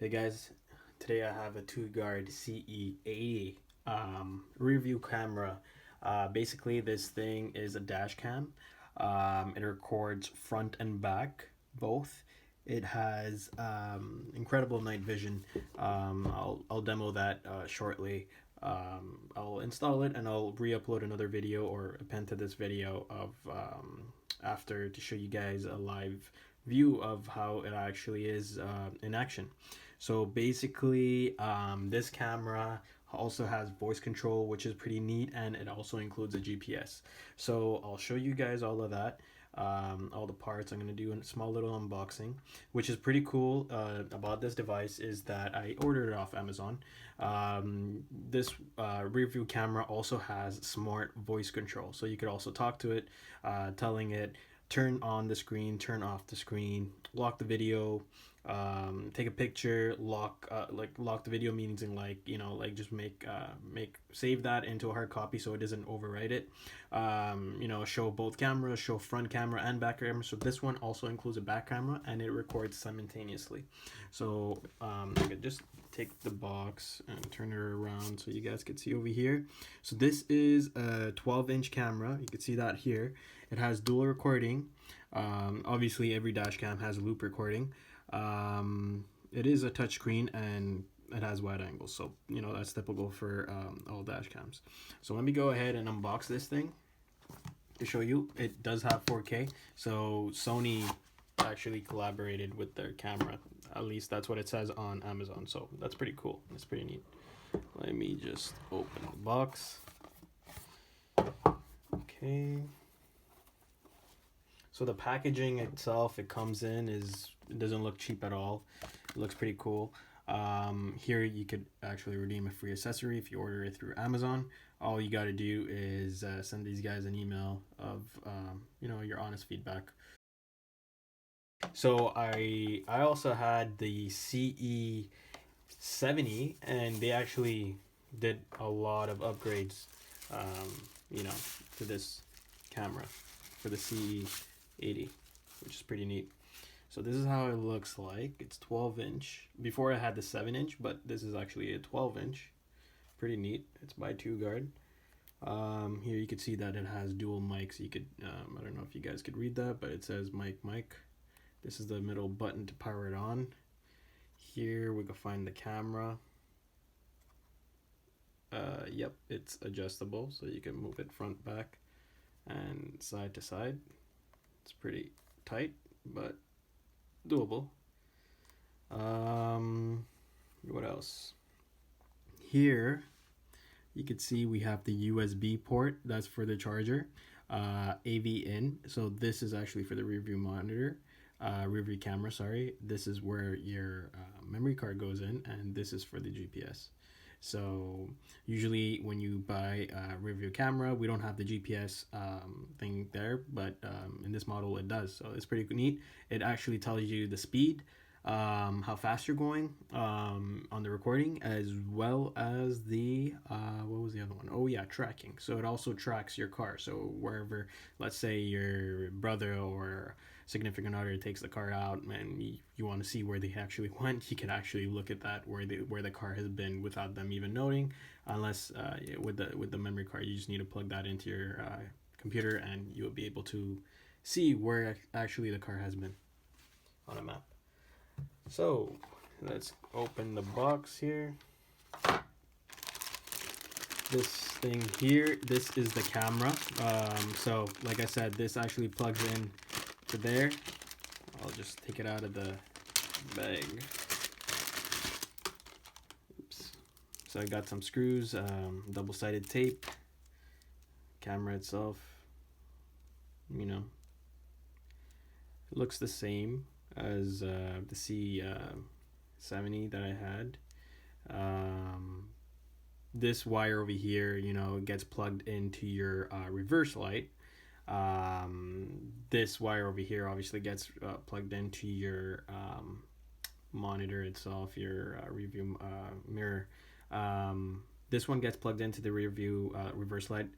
Hey guys, today I have a TOGUARD CE80 review camera. Basically, this thing is a dash cam. It records front and back both. It has incredible night vision. I'll demo that shortly. I'll install it and I'll re-upload another video or append to this video of after to show you guys a live view of how it actually is in action. So basically, this camera also has voice control, which is pretty neat, and it also includes a GPS. So I'll show you guys all of that, all the parts. I'm going to do a small little unboxing, which is pretty cool about this device is that I ordered it off Amazon. This rear view camera also has smart voice control, so you could also talk to it, telling it turn on the screen, turn off the screen, lock the video, take a picture, lock the video, means in just make save that into a hard copy so it doesn't overwrite it. Show both cameras, show front camera and back camera. So this one also includes a back camera and it records simultaneously. So I could just take the box and turn it around so you guys can see over here. So this is a 12-inch camera. You can see that here. It has dual recording. Obviously every dash cam has a loop recording. It is a touchscreen and it has wide angles, so that's typical for all dash cams. So let me go ahead and unbox this thing to show you. It does have 4K, so Sony actually collaborated with their camera. At least that's what it says on Amazon, so that's pretty cool. It's pretty neat. Let me just open the box. Okay. So the packaging itself it comes in it doesn't look cheap at all. It looks pretty cool. Here you could actually redeem a free accessory if you order it through Amazon. All you got to do is send these guys an email of your honest feedback. So I also had the CE70 and they actually did a lot of upgrades to this camera for the CE80, which is pretty neat. So this is how it looks like. It's 12-inch. Before I had the 7-inch, but this is actually a 12-inch. Pretty neat. It's by TOGUARD. Here you can see that it has dual mics. You could, I don't know if you guys could read that, but it says mic. This is the middle button to power it on. Here we can find the camera. Yep, it's adjustable, so you can move it front, back, and side to side. It's pretty tight, but doable. What else? Here you can see we have the USB port. That's for the charger. AV in. So this is actually for the rear view monitor. Rear view camera, sorry. This is where your memory card goes in, and this is for the GPS. So usually when you buy a rear view camera, we don't have the GPS thing there, but in this model it does. So it's pretty neat. It actually tells you the speed, how fast you're going on the recording, as well as the what was the other one? Oh yeah, tracking. So it also tracks your car. So wherever, let's say your brother or significant other takes the car out and you want to see where they actually went, you can actually look at that where the car has been without them even noting, unless with the memory card you just need to plug that into your computer and you'll be able to see where actually the car has been on a map. So let's open the box here. This thing here, this is the camera. So like I said, this actually plugs in to there. I'll just take it out of the bag. Oops. So I got some screws, double-sided tape, camera itself, it looks the same as the C70 that I had. This wire over here, gets plugged into your reverse light. This wire over here obviously gets plugged into your monitor itself, your rear view mirror. This one gets plugged into the rear view reverse light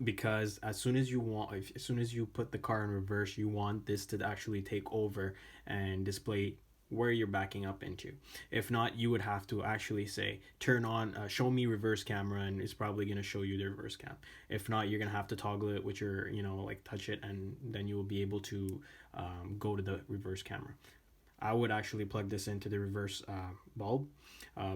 because as soon as you put the car in reverse, you want this to actually take over and display where you're backing up into. If not, you would have to actually say turn on show me reverse camera, and it's probably going to show you the reverse cam. If not, you're going to have to toggle it with your, like touch it, and then you will be able to go to the reverse camera. I would actually plug this into the reverse bulb,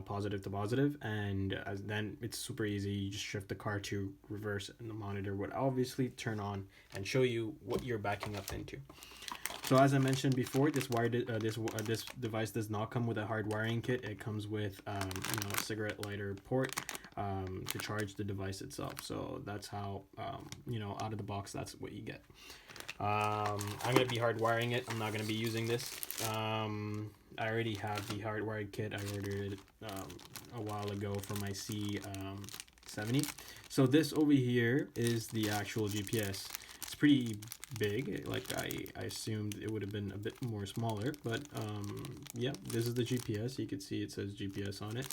positive to positive, and then it's super easy. You just shift the car to reverse, and the monitor would obviously turn on and show you what you're backing up into. So as I mentioned before, this device does not come with a hard wiring kit. It comes with a cigarette lighter port to charge the device itself. So that's how out of the box, that's what you get. I'm going to be hard wiring it. I'm not going to be using this. I already have the hardwired kit. I ordered it a while ago for my C70. So this over here is the actual GPS. It's pretty big. Like I assumed it would have been a bit more smaller, but yeah, this is the GPS. You can see it says GPS on it,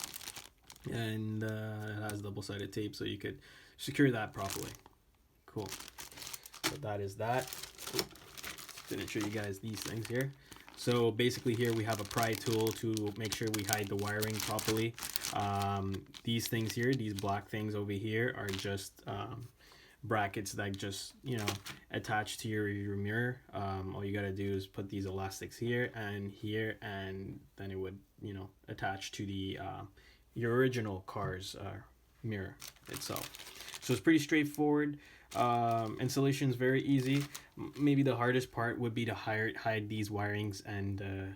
and it has double-sided tape, so you could secure that properly. Cool. So that is that. Didn't show you guys these things here. So basically here we have a pry tool to make sure we hide the wiring properly. These things here, these black things over here, are just brackets that just attach to your mirror. All you gotta do is put these elastics here, and then it would attach to the your original car's mirror itself. So it's pretty straightforward. Installation is very easy. Maybe the hardest part would be to hide these wirings and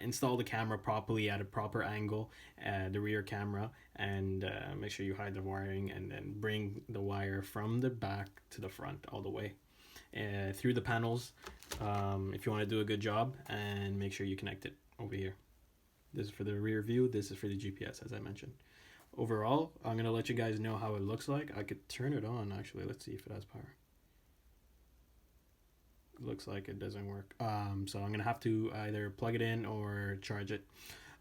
install the camera properly at a proper angle, the rear camera, and make sure you hide the wiring, and then bring the wire from the back to the front all the way through the panels, if you want to do a good job, and make sure you connect it over here. This is for the rear view, this is for the GPS, as I mentioned. Overall, I'm going to let you guys know how it looks like. I could turn it on, actually. Let's see if it has power. It looks like it doesn't work. So I'm going to have to either plug it in or charge it.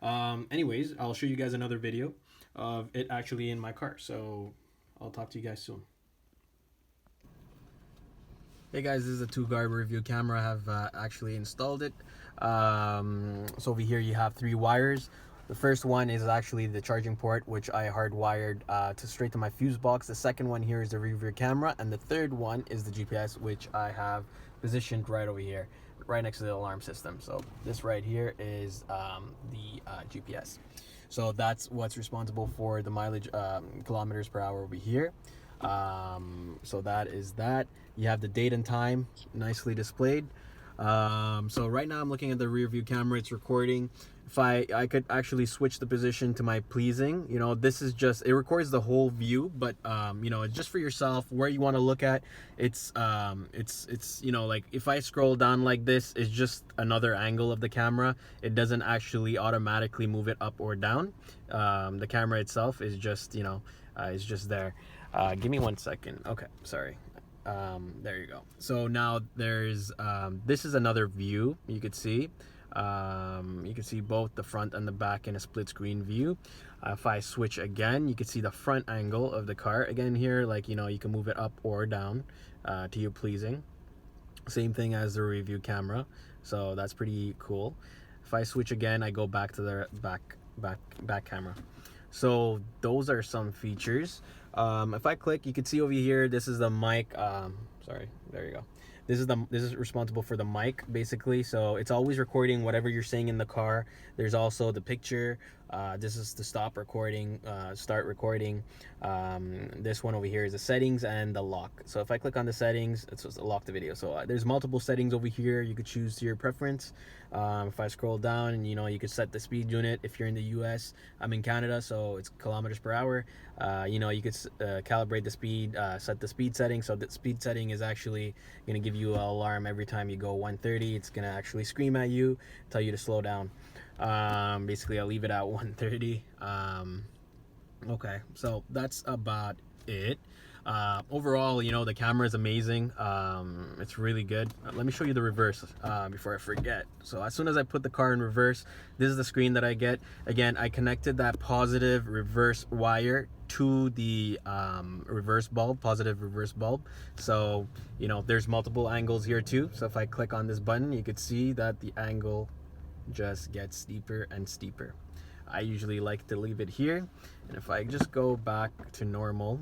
Anyways, I'll show you guys another video of it actually in my car. So I'll talk to you guys soon. Hey guys, this is a TOGUARD review camera. I have actually installed it. So over here you have 3 wires. The first one is actually the charging port, which I hardwired straight to my fuse box. The second one here is the rear camera, and the third one is the GPS, which I have positioned right over here, right next to the alarm system. So this right here is the GPS. So that's what's responsible for the mileage, kilometers per hour over here. So that is that. You have the date and time nicely displayed. So right now I'm looking at the rear view camera. It's recording. If I could actually switch the position to my pleasing, this is just, it records the whole view, but it's just for yourself where you want to look at. It's like if I scroll down like this, it's just another angle of the camera. It doesn't actually automatically move it up or down. The camera itself is just it's just there. Give me 1 second. Okay, sorry. There you go. So now there's this is another view. You could see both the front and the back in a split screen view. If I switch again, you can see the front angle of the car again here. Like you can move it up or down to your pleasing. Same thing as the review camera, so that's pretty cool. If I switch again, I go back to the back camera. So those are some features. If I click, you can see over here, this is the mic. Sorry, there you go. This is responsible for the mic, basically. So it's always recording whatever you're saying in the car. There's also the picture. This is the stop recording, start recording. This one over here is the settings and the lock. So if I click on the settings, it's supposed to lock the video. So there's multiple settings over here. You could choose to your preference. If I scroll down, and you could set the speed unit. If you're in the US, I'm in Canada, so it's kilometers per hour. You could calibrate the speed, set the speed setting. So the speed setting is actually going to give you an alarm every time you go 130. It's going to actually scream at you, tell you to slow down. Basically I'll leave it at 130. Okay, so that's about it. Overall, the camera is amazing. It's really good. Let me show you the reverse before I forget. So as soon as I put the car in reverse, this is the screen that I get. Again, I connected that positive reverse wire to the reverse bulb, positive reverse bulb. So there's multiple angles here too. So if I click on this button, you could see that the angle just gets steeper and steeper. I usually like to leave it here, and if I just go back to normal,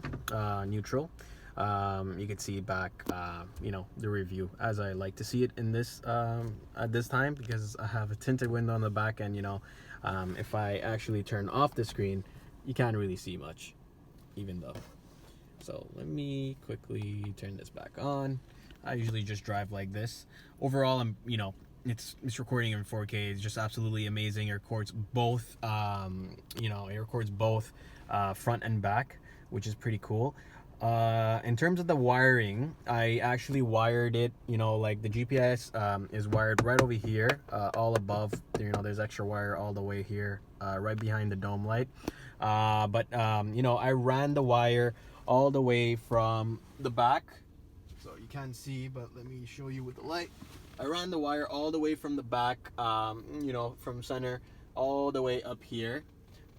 neutral, you can see back, the review as I like to see it in this at this time, because I have a tinted window on the back, and if I actually turn off the screen, you can't really see much, even though. So let me quickly turn this back on. I usually just drive like this. Overall, it's recording in 4K. It's just absolutely amazing. It records both, front and back, which is pretty cool. In terms of the wiring, I actually wired it, like the GPS is wired right over here, all above. There's extra wire all the way here, right behind the dome light. I ran the wire all the way from the back, so you can't see, but let me show you with the light. I ran the wire all the way from the back, from center all the way up here,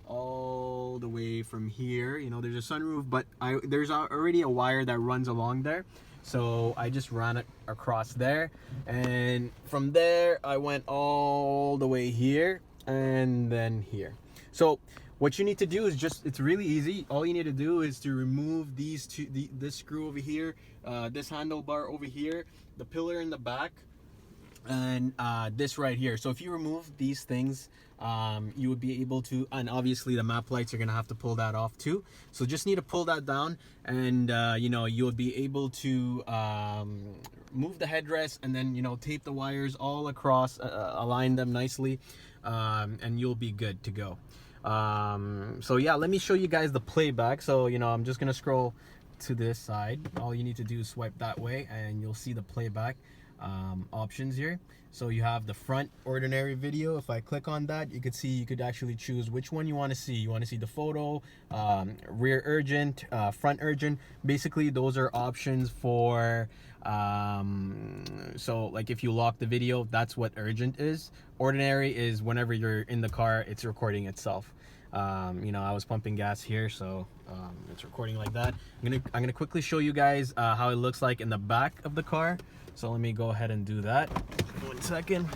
all the way from here. There's a sunroof, but there's already a wire that runs along there, so I just ran it across there, and from there I went all the way here and then here. So what you need to do is it's really easy. All you need to do is to remove these two, this screw over here, this handlebar over here, the pillar in the back, and this right here. So if you remove these things, you would be able to, and obviously the map lights, are gonna have to pull that off too. So just need to pull that down, and you'll be able to move the headrest, and then tape the wires all across, align them nicely, and you'll be good to go. So yeah, let me show you guys the playback. So I'm just gonna scroll to this side. All you need to do is swipe that way, and you'll see the playback options here. So you have the front ordinary video. If I click on that, you could see, you could actually choose which one you want to see. You want to see the photo, rear urgent, front urgent. Basically those are options for so like if you lock the video, that's what urgent is. Ordinary is whenever you're in the car, it's recording itself. I was pumping gas here, so it's recording like that. I'm gonna quickly show you guys how it looks like in the back of the car. So let me go ahead and do that. 1 second.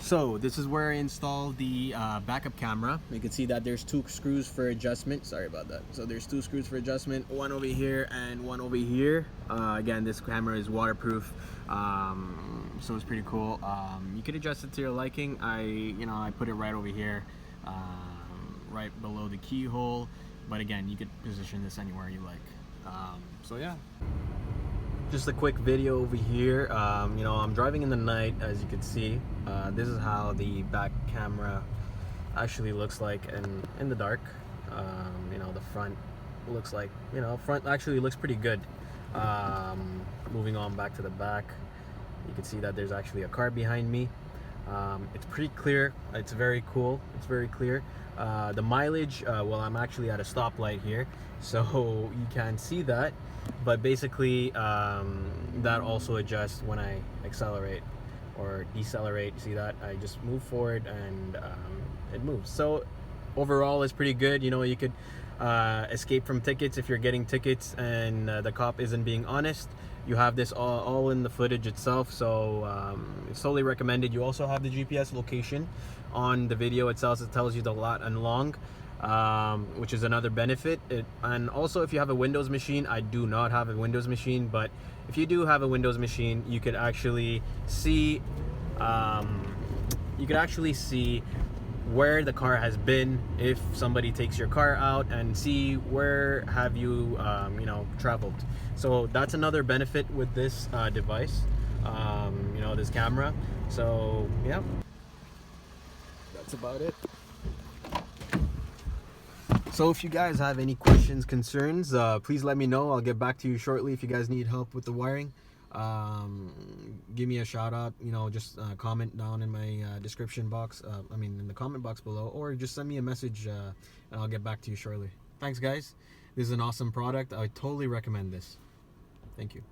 So this is where I installed the backup camera. You can see that there's 2 screws for adjustment. Sorry about that. So there's 2 screws for adjustment, one over here and one over here. Again, this camera is waterproof, so it's pretty cool. You can adjust it to your liking. I put it right over here, right below the keyhole. But again, you could position this anywhere you like. So yeah, just a quick video over here. I'm driving in the night, as you can see. This is how the back camera actually looks like in the dark. The front looks like, front actually looks pretty good. Moving on back to the back, you can see that there's actually a car behind me. It's pretty clear. It's very cool. It's very clear. The mileage, well, I'm actually at a stoplight here, so you can't see that, but basically that also adjusts when I accelerate or decelerate. See that? I just move forward and it moves. So overall it's pretty good. You could escape from tickets if you're getting tickets and the cop isn't being honest. You have this all in the footage itself, so it's totally recommended. You also have the GPS location on the video itself. It tells you the lat and long, which is another benefit. And also, if you have a Windows machine, I do not have a Windows machine, but if you do have a Windows machine, you could actually see where the car has been if somebody takes your car out, and see where have you traveled. So that's another benefit with this device, this camera. So yeah, that's about it. So if you guys have any questions, concerns, please let me know. I'll get back to you shortly. If you guys need help with the wiring, give me a shout out, just comment down in my description box, in the comment box below, or just send me a message, and I'll get back to you shortly. Thanks guys, this is an awesome product. I totally recommend this. Thank you.